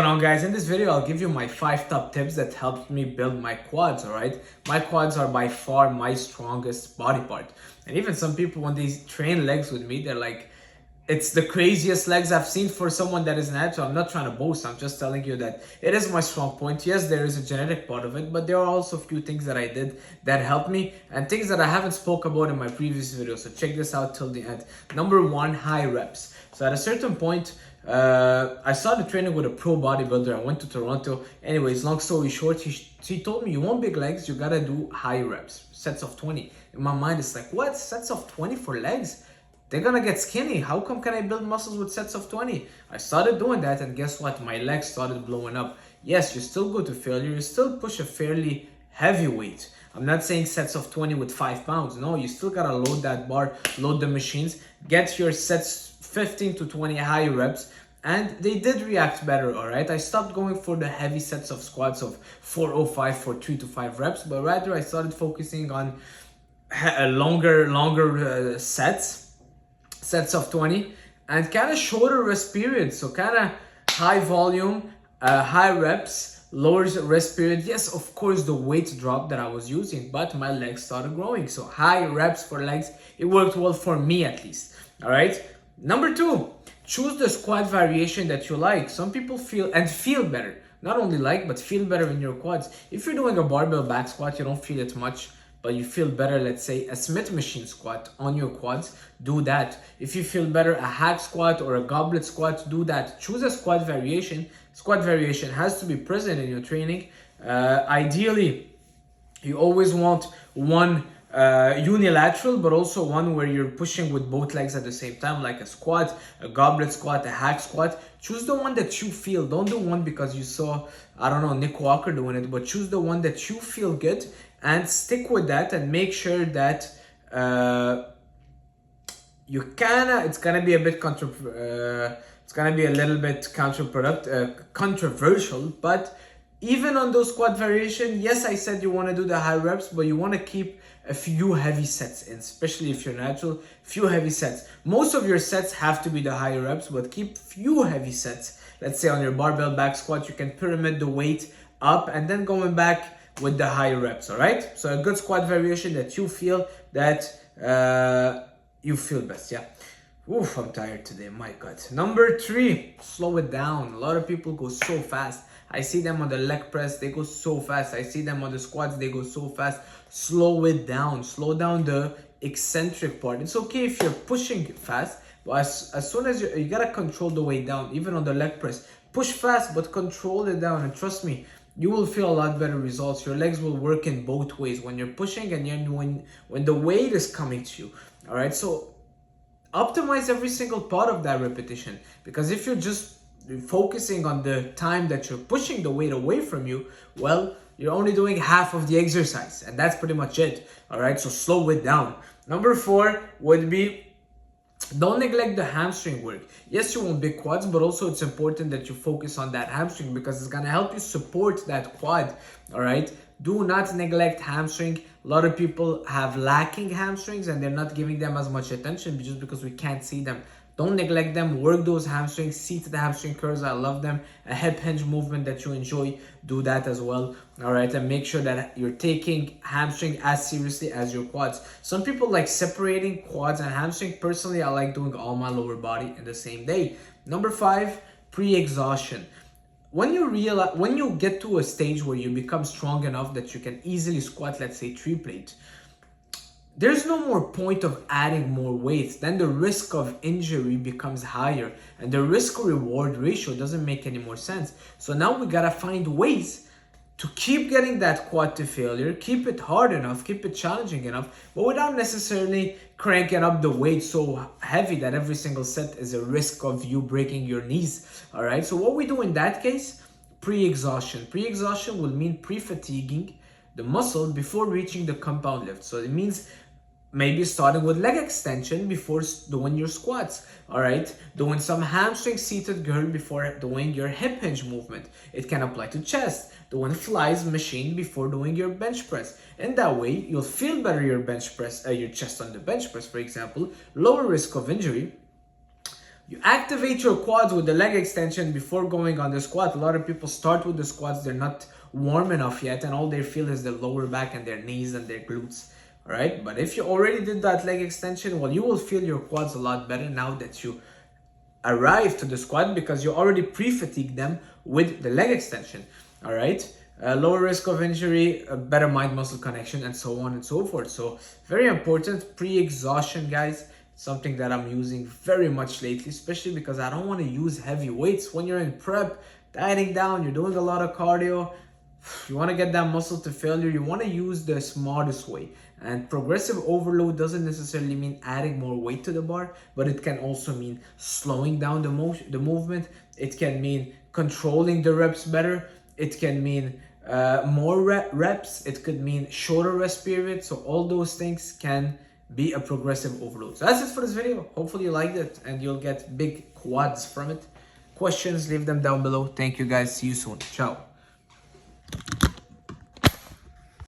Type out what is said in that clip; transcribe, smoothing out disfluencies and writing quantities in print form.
Now guys, in this video I'll give you my 5 top tips that helped me build my quads. Alright, my quads are by far my strongest body part, and even some people when they train legs with me, they're like, it's the craziest legs I've seen for someone that is natural. I'm not trying to boast, I'm just telling you that it is my strong point. Yes, there is a genetic part of it, but there are also a few things that I did that helped me and things that I haven't spoke about in my previous video, so check this out till the end. Number 1, high reps. So at a certain point, I started training with a pro bodybuilder. I went to Toronto. Anyways, long story short, he told me, you want big legs, you gotta do high reps, sets of 20. In my mind, it's like, what? Sets of 20 for legs? They're gonna get skinny. How come can I build muscles with sets of 20? I started doing that, and guess what? My legs started blowing up. Yes, you still go to failure. You still push a fairly heavy weight. I'm not saying sets of 20 with 5 pounds. No, you still gotta load that bar, load the machines, get your sets 15 to 20 high reps, and they did react better. All right, I stopped going for the heavy sets of squats of 405 for 3 to 5 reps, but rather I started focusing on longer sets of 20 and kind of shorter rest periods. So kind of high volume, high reps, lower rest period. Yes, of course the weight dropped that I was using, but my legs started growing. So high reps for legs, it worked well for me at least. All right. Number 2, choose the squat variation that you like. Some people feel better. Not only like, but feel better in your quads. If you're doing a barbell back squat, you don't feel it much, but you feel better, let's say a Smith machine squat on your quads, do that. If you feel better a hack squat or a goblet squat, do that. Choose a squat variation. Squat variation has to be present in your training. Ideally, you always want one unilateral, but also one where you're pushing with both legs at the same time, like a squat, a goblet squat, a hack squat. Choose the one that you feel. Don't do one because you saw, I don't know, Nick Walker doing it, but choose the one that you feel good and stick with that, and make sure that you it's gonna be a bit it's gonna be a little bit controversial, but even on those squat variation, yes, I said you want to do the high reps, but you want to keep a few heavy sets in, especially if you're natural, few heavy sets. Most of your sets have to be the high reps, but keep few heavy sets. Let's say on your barbell back squat, you can pyramid the weight up and then going back with the high reps. All right, so a good squat variation that you feel best. Yeah. Oof, I'm tired today, my god. Number 3, slow it down. A lot of people go so fast. I see them on the leg press, they go so fast. I see them on the squats, they go so fast. Slow it down. Slow down the eccentric part. It's okay if you're pushing fast, but as soon as you gotta control the way down. Even on the leg press, push fast, but control it down. And trust me, you will feel a lot better results. Your legs will work in both ways, when you're pushing and when the weight is coming to you. All right, so optimize every single part of that repetition, because if you're just focusing on the time that you're pushing the weight away from you, well, you're only doing half of the exercise, and that's pretty much it. All right, so slow it down. Number 4 would be, don't neglect the hamstring work. Yes, you want big quads, but also it's important that you focus on that hamstring, because it's gonna help you support that quad. All right, do not neglect hamstring. A lot of people have lacking hamstrings and they're not giving them as much attention just because we can't see them. Don't neglect them. Work those hamstrings. See to the hamstring curls. I love them. A hip hinge movement that you enjoy, do that as well. All right, and make sure that you're taking hamstring as seriously as your quads. Some people like separating quads and hamstring. Personally, I like doing all my lower body in the same day. Number 5, pre-exhaustion. When you get to a stage where you become strong enough that you can easily squat, let's say 3 plate, there's no more point of adding more weight. Then the risk of injury becomes higher, and the risk-reward ratio doesn't make any more sense. So now we gotta find ways to keep getting that quad to failure, keep it hard enough, keep it challenging enough, but without necessarily cranking up the weight so heavy that every single set is a risk of you breaking your knees. All right, so what we do in that case, pre-exhaustion. Pre-exhaustion will mean pre-fatiguing the muscle before reaching the compound lift. So it means maybe starting with leg extension before doing your squats. All right, doing some hamstring seated curl before doing your hip hinge movement. It can apply to chest, doing flies machine before doing your bench press. And that way you'll feel better your bench press, your chest on the bench press, for example, lower risk of injury. You activate your quads with the leg extension before going on the squat. A lot of people start with the squats, they're not warm enough yet, and all they feel is their lower back and their knees and their glutes. All right, but if you already did that leg extension, well, you will feel your quads a lot better now that you arrive to the squat, because you already pre-fatigued them with the leg extension. All right, lower risk of injury, a better mind muscle connection, and so on and so forth. So very important. Pre-exhaustion, guys, something that I'm using very much lately, especially because I don't want to use heavy weights when you're in prep, dieting down, you're doing a lot of cardio. You want to get that muscle to failure, you want to use the smartest way. And progressive overload doesn't necessarily mean adding more weight to the bar, but it can also mean slowing down the movement. It can mean controlling the reps better. It can mean more reps. It could mean shorter rest periods. So all those things can be a progressive overload. So that's it for this video. Hopefully you liked it and you'll get big quads from it. Questions, leave them down below. Thank you guys. See you soon. Ciao.